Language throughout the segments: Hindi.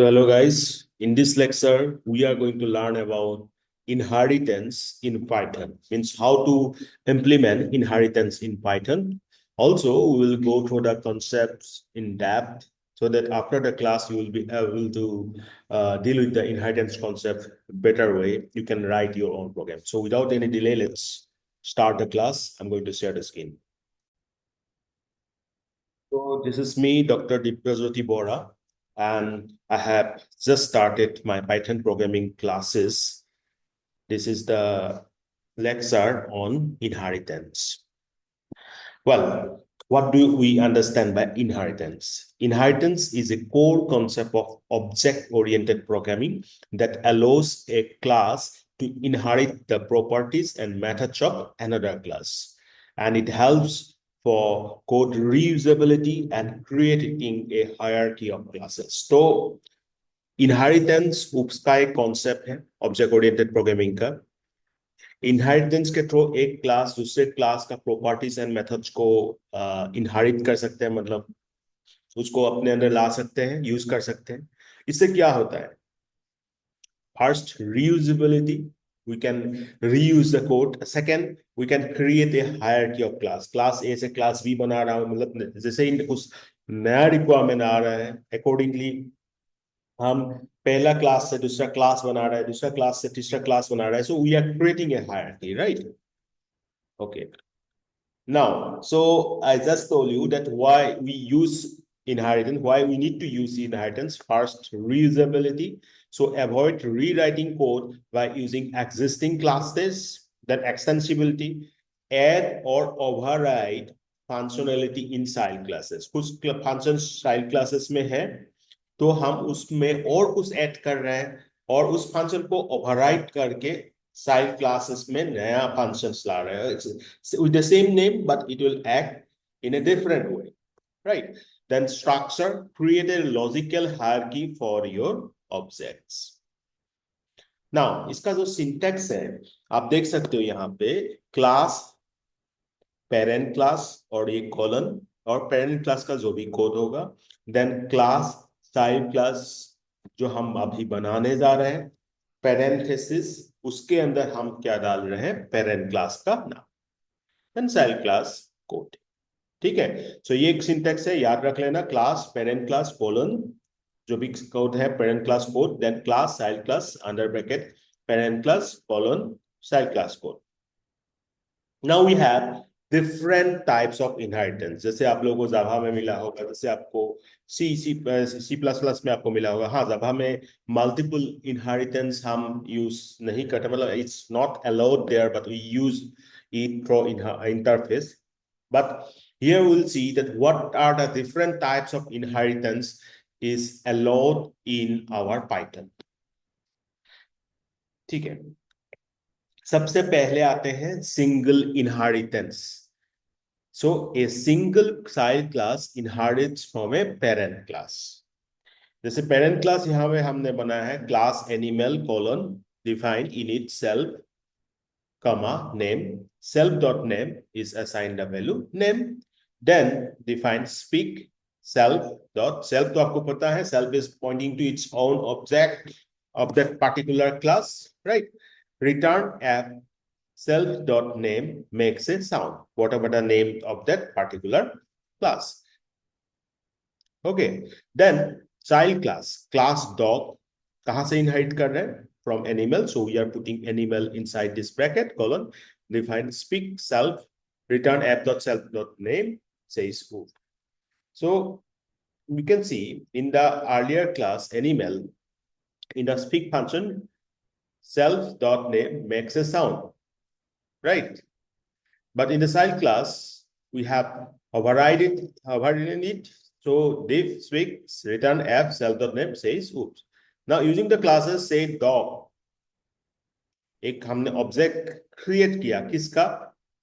So hello guys, in this lecture we are going to learn about inheritance in Python, means how to implement inheritance in Python. Also, we will go through the concepts in depth so that after the class you will be able to deal with the inheritance concept better way. You can write your own program. So without any delay, let's start the class. I'm going to share the screen. So this is me, Dr. Dibyajyoti Bora, and I have just started my Python programming classes. This is the lecture on inheritance. Well, what do we understand by inheritance? Inheritance is a core concept of object-oriented programming that allows a class to inherit the properties and methods of another class. And it helps for code reusability and creating a hierarchy of classes. तो इनहेरिटेंस उसका एक कॉन्सेप्ट है ऑब्जेक्ट ओरिएंटेड प्रोग्रामिंग का इनहेरिटेंस के थ्रू एक क्लास दूसरे क्लास का प्रॉपर्टीज एंड मेथड्स को इनहेरिट कर सकते हैं, मतलब उसको अपने अंदर ला सकते हैं, यूज कर सकते हैं. इससे क्या होता है? First, reusability. We can reuse the code. Second, we can create a hierarchy of class. Class A से class B बना रहा हूँ, मतलब जैसे ही कुछ नया रिक्वायरमेंट आ रहा है, अकॉर्डिंगली हम पहला क्लास से दूसरा क्लास बना रहा है, दूसरा क्लास से तीसरा क्लास बना रहा है. So we are creating a hierarchy, right? Okay. Now, so I just told you that why we use inheritance, why we need to use inheritance. First, reusability. So avoid rewriting code by using existing classes. Then extensibility, add or override functionality in child classes. कुछ functions child classes में है, तो हम उसमें और कुछ ऐड कर रहे हैं और उस फंक्शन को ओवरराइड करके साइड क्लासेस में नया फंक्शंस ला रहे हैं with the same name but it will act in a different way, right? Then structure, create a logical hierarchy for your objects. Now इसका जो सिंटैक्स है आप देख सकते हो यहाँ पे, क्लास, पेरेंट क्लास और ये कॉलन और पेरेंट क्लास का जो भी कोड होगा, देन क्लास चाइल्ड क्लास जो हम अभी बनाने जा रहे हैं, पेरेंथेसिस उसके अंदर हम क्या डाल रहे हैं, पेरेंट क्लास का नाम, देन चाइल्ड क्लास कोड. ठीक है, सो ये एक सिंटैक्स है, याद रख लेना. क्लास, पेरेंट क्लास, कोलन जो भी कोड है, parent class code, then class child class under bracket parent class colon child class code. Now we have different types of inheritance. जैसे आप लोगों को जावा में मिला होगा, जैसे आपको सी प्लस प्लस में आपको मिला होगा. हाँ, जावा में मल्टीपल इनहेरिटेंस हम यूज नहीं करते, मतलब it's not allowed there but we use it through interface. But here we'll see that what are the different types of inheritance is allowed in our Python. ठीक है, सबसे पहले आते हैं single inheritance. So a single child class inherits from a parent class. जैसे पेरेंट क्लास यहाँ पे हमने बनाया है class animal colon define in it self comma name. Self dot name is assigned a value name. Then define speak self dot self. तो आपको पता है self is pointing to its own object of that particular class, right? Return app self dot name makes a sound, whatever the name of that particular class. Okay, then child class dog कहां से inherit कर रहे हैं? From animal, so we are putting animal inside this bracket colon. Define speak self, return app dot self dot name says who. So we can see in the earlier class animal, in the speak function, self dot name makes a sound, right? But in the child class we have overridden it. So diff speak return app self dot name says oops. Now using the classes say dog, एक हमने ऑब्जेक्ट क्रिएट किया किसका?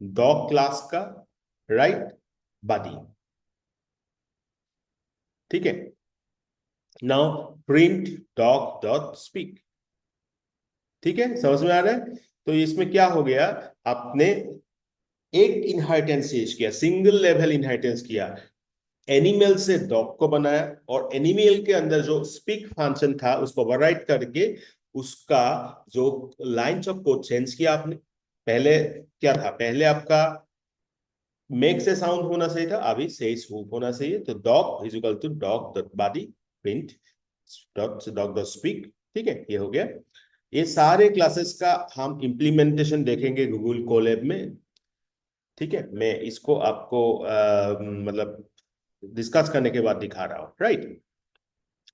डॉग क्लास का, राइट? बॉडी. ठीक है, now print dog dot speak. ठीक है, समझ में आ रहा है? तो इसमें क्या हो गया, आपने एक इनहेरिटेंस यूज किया, सिंगल लेवल इनहेरिटेंस किया. एनिमल से डॉग को बनाया और एनिमल के अंदर जो स्पीक फंक्शन था उसको ओवरराइड करके उसका जो लाइंस ऑफ कोड चेंज किया आपने। पहले क्या था, पहले आपका मेक से साउंड होना चाहिए था, अभी से स्वूप होना चाहिए। तो dog is equal to dog dot Buddy print dot dog dot speak. ठीक है, ये हो गया। ये सारे क्लासेस का हम इम्प्लीमेंटेशन देखेंगे गूगल कोलैब में। ठीक है, मैं इसको आपको मतलब डिस्कस करने के बाद दिखा रहा हूँ, राइट।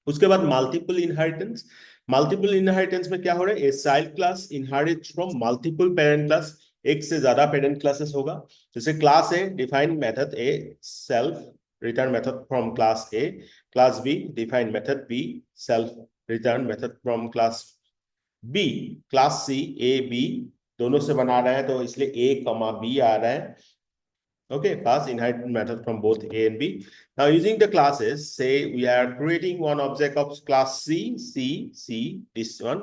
उसके बाद मल्टीपल इनहेरिटेंस। मल्टीपल इनहेरिटेंस में क्या हो रहा है, a child class inherits from multiple parent class. एक से ज्यादा पेरेंट क्लासेस होगा। जैसे class A define method A self return method from class A. Class B define method B self return method from class B. Class C A B दोनों से बना रहा है, तो इसलिए ए कमा बी आ रहा है। Okay, pass inherit method from both A and B. Now, using the classes, say we are creating one object of class C, C, C, this one.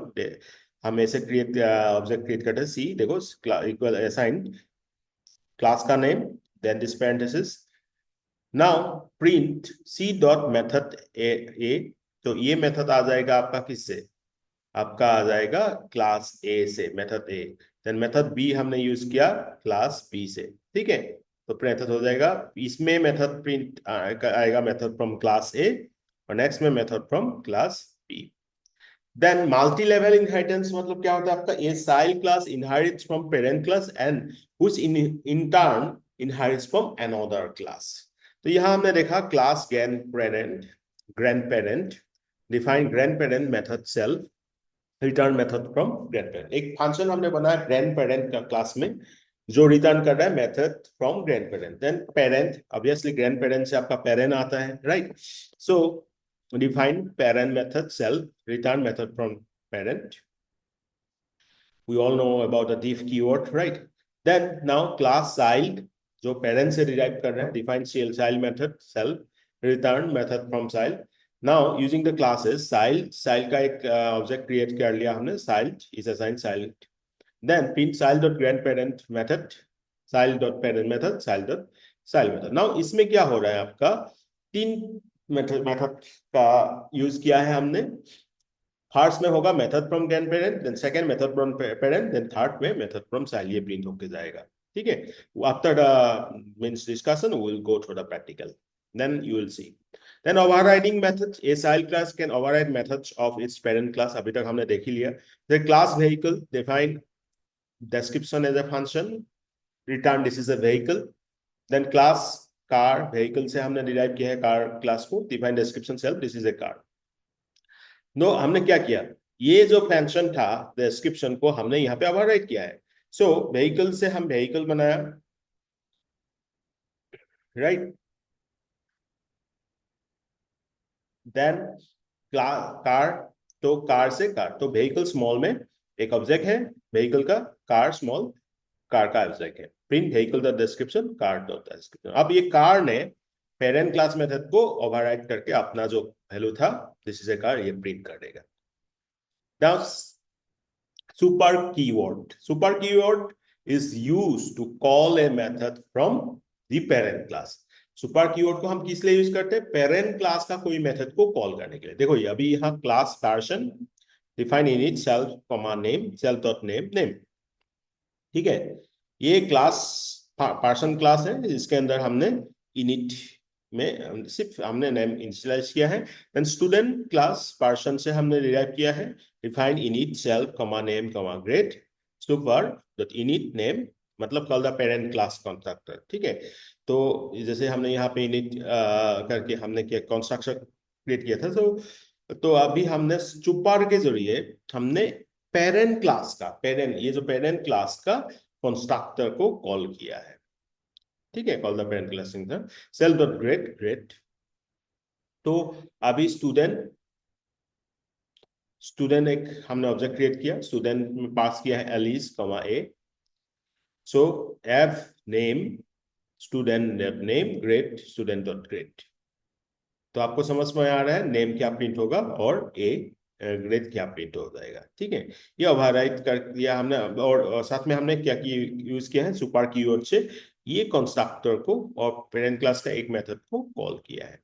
हम ऐसे create object create करते हैं C, देखो equal assigned class का name, then this parenthesis. Now print C dot method A. तो ये मेथड आ जाएगा आपका किससे, आपका आ जाएगा क्लास ए से, method A. Then method B हमने यूज किया क्लास बी से। ठीक है, तो मेथड हो जाएगा, इसमें मेथड प्रिंट आएगा मेथड फ्रॉम क्लास ए और नेक्स्ट में method from class B. Then multi level inheritance मतलब क्या होता है आपका, a child class inherits from parent class and which in turn inherits from another class. तो यहां हमने देखा class grand parent define grand parent method self return method from grand parent. एक फंक्शन हमने बनाया ग्रैंड पेरेंट का क्लास में जो रिटर्न कर रहा है method from grand parent. Then parent, obviously grand parent से आपका पेरेंट आता है, right. So define parent method self return method from parent. we all know about the diff keyword, right? Then now class child जो पेरेंट से डिराइव कर रहे हैं, define child method self return method from child. Now using the classes child का एक ऑब्जेक्ट क्रिएट कर लिया हमने, child is assigned child. Then print child dot grand parent method child dot parent method child dot child method. Now इसमें क्या हो रहा है आपका, तीन मेथड का यूज किया है हमने। फर्स्ट में होगा method from grand parent, then second method from parent, then third में मेथड फ्रॉम चाइल्ड, ये प्रिंट होके जाएगा। ठीक है, after the means discussion we will go through the practical, then you will see. Then overriding methods, a child class can override methods of its parent class, अभी तक हमने देख ही लिया। The class vehicle define description as a function, return this is a vehicle. Then class car, vehicle से हमने डिराइव किया है कार क्लास को, define description self this is a car. No हमने क्या किया, ये जो फंक्शन था डिस्क्रिप्शन को हमने यहाँ पे ओवरराइड किया है। सो व्हीकल से हम व्हीकल बनाया, राइट। देन कार, तो कार से कार, तो व्हीकल स्मॉल में एक ऑब्जेक्ट है व्हीकल का, कार स्मॉल कार का ऑब्जेक्ट है। Print vehicle the description car dot description. अब ये कार ने पेरेंट क्लास मेथड को ओवरराइड करके अपना जो वैल्यू था दिस इज ए कार, ये प्रिंट कर देगा। Now super keyword is used to call a method from the parent class। Super keyword को हम किस लिए यूज करते हैं, पेरेंट क्लास का कोई मेथड को कॉल करने के लिए। देखो ये अभी यहाँ class person define init self comma name self dot name name. ठीक है, ये क्लास पर्सन क्लास है, इसके अंदर हमने इनिट में सिर्फ हमने नेम इनिशियलाइज किया है। देन स्टूडेंट क्लास पर्सन से हमने डिराइव किया है, define init self comma name comma grade super dot init name, मतलब call the parent class constructor. ठीक है, तो जैसे हमने यहाँ पे इनिट करके हमने क्या कंस्ट्रक्टर क्रिएट किया था, तो अभी हमने सुपर के जरिए हमने पेरेंट क्लास का ये जो पेरेंट क्लास का कंस्ट्रक्टर को कॉल किया है। ठीक है, call the parent class self dot grade. तो अभी स्टूडेंट एक हमने ऑब्जेक्ट क्रिएट किया, स्टूडेंट में पास किया है Alice comma A. So F name student name grade student dot grade. तो आपको समझ में आ रहा है नेम क्या प्रिंट होगा और ए ग्रेड क्या प्रिंट हो जाएगा। ठीक है, ये ओवरराइड कर दिया हमने। और साथ में हमने क्या यूज किया है, सुपर कीवर्ड से ये कंस्ट्रक्टर को और पेरेंट क्लास का एक मेथड को कॉल किया है।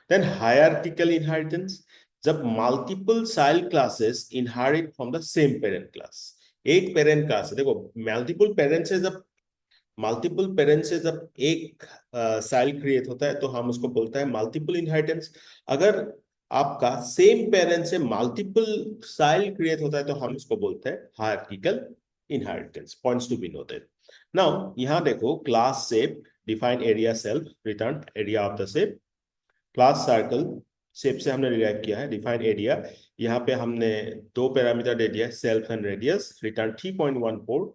देन हायरार्किकल इनहेरिटेंस, जब multiple child classes inherit from the same parent class. एक पेरेंट क्लास है, देखो मल्टीपल पेरेंट्स से जब एक चाइल्ड क्रिएट होता है तो हम उसको बोलते हैं मल्टीपल इनहेरिटेंस। अगर आपका सेम पेरेंट से मल्टीपल चाइल्ड क्रिएट होता है तो हम उसको बोलते हैं hierarchical inheritance. Points to be noted. Now यहाँ देखो, class shape define area self return area of the shape. Class circle shape से हमने डिराइव किया है डिफाइन एरिया। यहाँ पे हमने दो पैरामीटर दे दिया है, self and radius. Return 3.14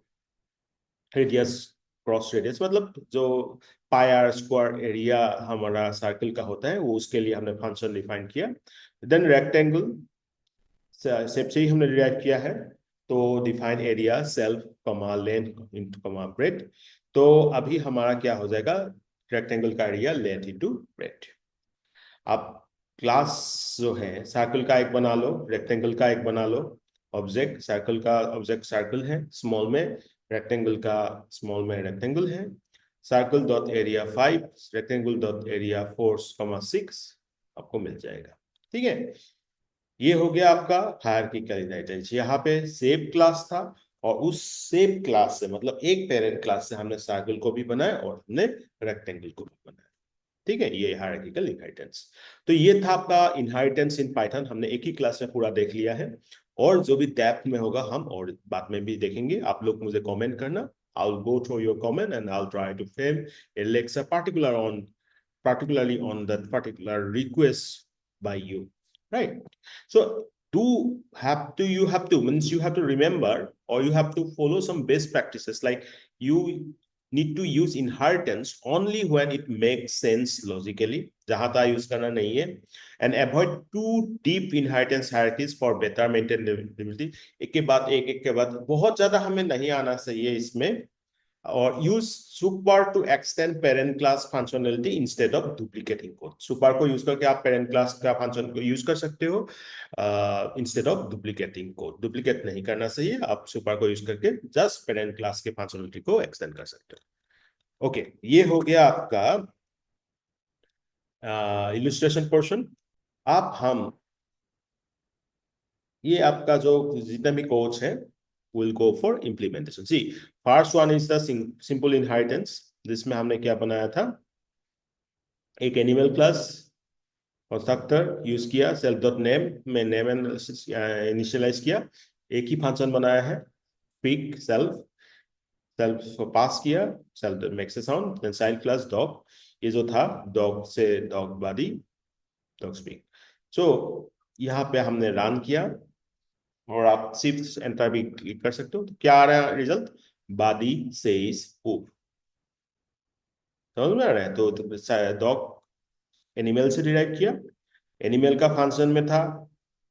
radius cross radius, मतलब जो पायर स्क्वायर एरिया हमारा सर्कल का होता है वो, उसके लिए हमने फंक्शन डिफाइन किया। देन रेक्टेंगल शेप से ही हमने डिराइव किया है, तो डिफाइन एरिया सेल्फ कमा लेंथ इनटू कमा ब्रेथ। तो अभी हमारा क्या हो जाएगा, रेक्टेंगल का एरिया लेंथ इनटू ब्रेथ। आप क्लास जो है सर्कल का एक बना लो, रेक्टेंगल का एक बना लो। ऑब्जेक्ट सर्कल का ऑब्जेक्ट सर्कल है स्मॉल में, रेक्टेंगल का स्मॉल में रेक्टेंगल है। Circle dot area 5, rectangle dot area 4,6 आपको मिल जाएगा। ठीक है, ये हो गया आपका हायरार्किकल इनहेरिटेंस। यहाँ पे शेप क्लास था और उस शेप क्लास से, मतलब एक पेरेंट क्लास से, हमने सर्कल को भी बनाया और हमने रेक्टेंगल को भी बनाया। ठीक है, ये हायरार्किकल इनहेरिटेंस। तो ये था आपका इनहेरिटेंस इन पाइथन। हमने एक ही क्लास में पूरा देख लिया है, और जो भी डेप्थ में होगा हम और बाद में भी देखेंगे। आप लोग मुझे कमेंट करना, I'll go through your comment and I'll try to frame a lecture particularly on that particular request by you, right? So you have to means you have to remember, or you have to follow some best practices, like you need to use inheritance only when it makes sense logically, जहां तक यूज करना नहीं है, and avoid too deep inheritance hierarchies for better maintainability। एक के बाद बहुत ज्यादा हमें नहीं आना चाहिए इसमें। और use super to extend parent class functionality instead of duplicating code. Super को यूज करके आप पेरेंट क्लास का फंक्शन को यूज कर सकते हो instead of duplicating code. Duplicate नहीं करना चाहिए, आप सुपर को यूज करके जस्ट पेरेंट क्लास के फंक्शनलिटी को एक्सटेंड कर सकते हो। ओके, ये हो गया आपका इलस्ट्रेशन पोर्शन। आप हम ये आपका जो जितना भी कोच है, will go for implementation. See, first one is the simple inheritance, जिसमें हमने क्या बनाया था, एक एनिमल क्लास कंस्ट्रक्टर यूज किया, सेल्फ डॉट नेम में नेम इनिशियलाइज किया। एक ही फंक्शन बनाया है, पिक सेल्फ, सेल्फ पास किया, self makes a sound, then child class dog. ये जो था डॉग से dog body, dog speak. So यहाँ पे हमने रन किया, और आप सिर्फ एंटर भी क्लिक कर सकते हो। तो क्या आ रहा है रिजल्ट, बॉडी सेज पोप। समझ में आ रहा है? तो डॉग एनिमल से डिराइव किया, एनिमल का फंक्शन में था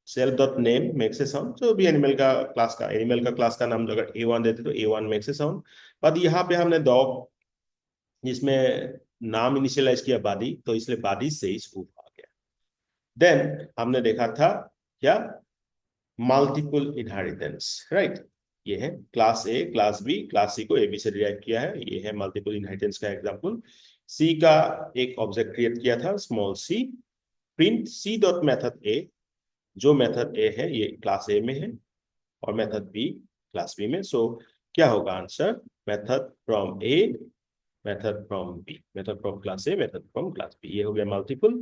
self dot name makes a sound. जो भी एनिमल का क्लास का नाम अगर A1 देते तो A1 makes a sound. But यहाँ पे हमने डॉग जिसमें नाम इनिशियलाइज किया बॉडी, तो इसलिए बॉडी सेज पोप आ गया। देन हमने देखा था क्या, मल्टीपल इनहेरिटेंस, राइट। ये है class A, class B, class C को ए बी से डिराइव किया है। ये है मल्टीपल इनहेरिटेंस का एग्जांपल। सी का एक ऑब्जेक्ट क्रिएट किया था small C, print C dot method A. जो मेथड ए है ये क्लास ए में है, और मेथड बी क्लास बी में। सो क्या होगा answer, method from A, method from B, method from class A, method from class B. ये हो गया मल्टीपल।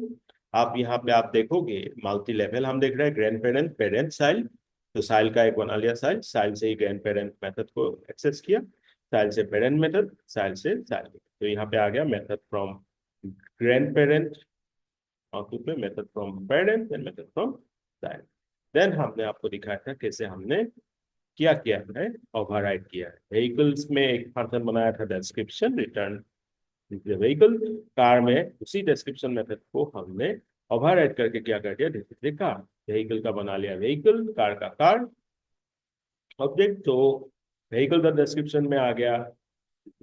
आप यहाँ पे आप देखोगे मल्टी लेवल हम देख रहे हैं, ग्रैंड पेरेंट, पेरेंट चाइल्ड। तो चाइल्ड का एक बना लिया चाइल्ड, चाइल्ड से ही ग्रैंड पेरेंट मेथड को एक्सेस किया, चाइल्ड से पेरेंट मेथड, चाइल्ड से चाइल्ड। तो यहाँ पे आ गया method from grand parent, output में method from parent and method from child. Then हमने आपको दिखाया था कैसे हमने क्या किया है, ओवरराइड किया है। व्हीकल्स में एक फंक्शन बनाया था डिस्क्रिप्शन रिटर्न व्हीकल। कार में उसी डिस्क्रिप्शन मेथड को हमने ओवरराइड करके क्या कर दिया, दिस इज कार। व्हीकल का बना लिया व्हीकल, कार का कार ऑब्जेक्ट। तो व्हीकल का डिस्क्रिप्शन में आ गया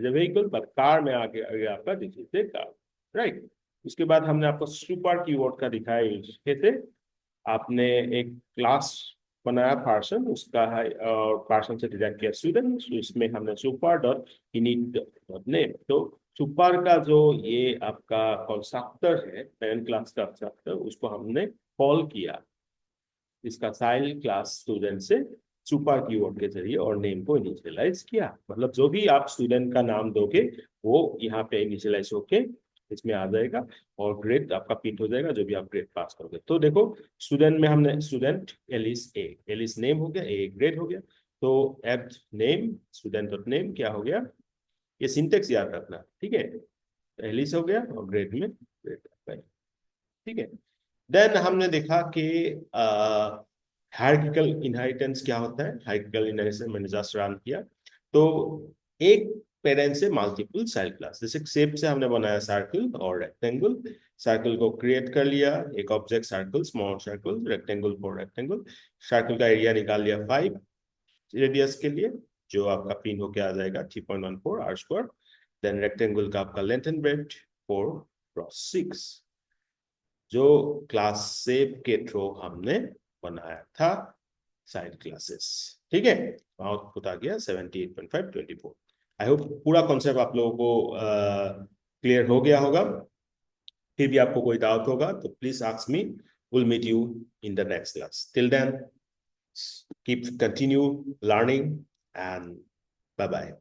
व्हीकल, पर कार में आ गया आपका दिस इज कार, राइट। उसके बाद हमने आपको सुपर कीवर्ड का दिखाया यूज कैसे। आपने एक क्लास बनाया पार्सन, उसका है और पार्सन से डिराइव किया स्टूडेंट, इसमें हमने super dot init dot name. तो सुपर का जो ये आपका कंस्ट्रक्टर है, पेरेंट क्लास का कंस्ट्रक्टर, उसको हमने कॉल किया इसका चाइल्ड क्लास स्टूडेंट से सुपर कीवर्ड के जरिए और नेम को इनिशियलाइज किया। मतलब जो भी आप स्टूडेंट का नाम दोगे वो यहाँ पे इनिशियलाइज होके इसमें आ जाएगा और ग्रेड आपका प्रिंट हो जाएगा जो भी आप ग्रेड पास करोगे। तो देखो स्टूडेंट में हमने student Alice A, Alice name हो गया, ए ग्रेड हो गया। तो at name student dot name क्या हो गया, ये सिंटेक्स याद रखना, ठीक है। एलिस हो गया और ग्रेड में ग्रेड, ठीक है। देन हमने देखा कि हायरार्किकल इनहेरिटेंस क्या होता है। हायरार्किकल इनहेरिटेंस मैंने जस्ट रन किया, तो एक पेरेंट से मल्टीपल चाइल्ड क्लास, जैसे शेप से हमने बनाया सर्कल और रेक्टेंगल, सर्कल को क्रिएट कर लिया, एक object circle, small circle, rectangle for rectangle, circle का एरिया निकाल लिया 5 रेडियस के लिए, जो आपका पिन होके आ जाएगा 3.14 आर स्क्वायर। देन रेक्टेंगल का आपका लेंथ एंड ब्रेड्थ 4 क्रॉस 6, जो क्लास शेप के थ्रू हमने बनाया था साइड क्लासेस, ठीक है। आउटपुट आ गया 78.524। आई होप पूरा कॉन्सेप्ट आप लोगों को क्लियर हो गया होगा। फिर भी आपको कोई डाउट होगा तो please ask me, will meet you in the next class. Till then keep continue learning and bye bye.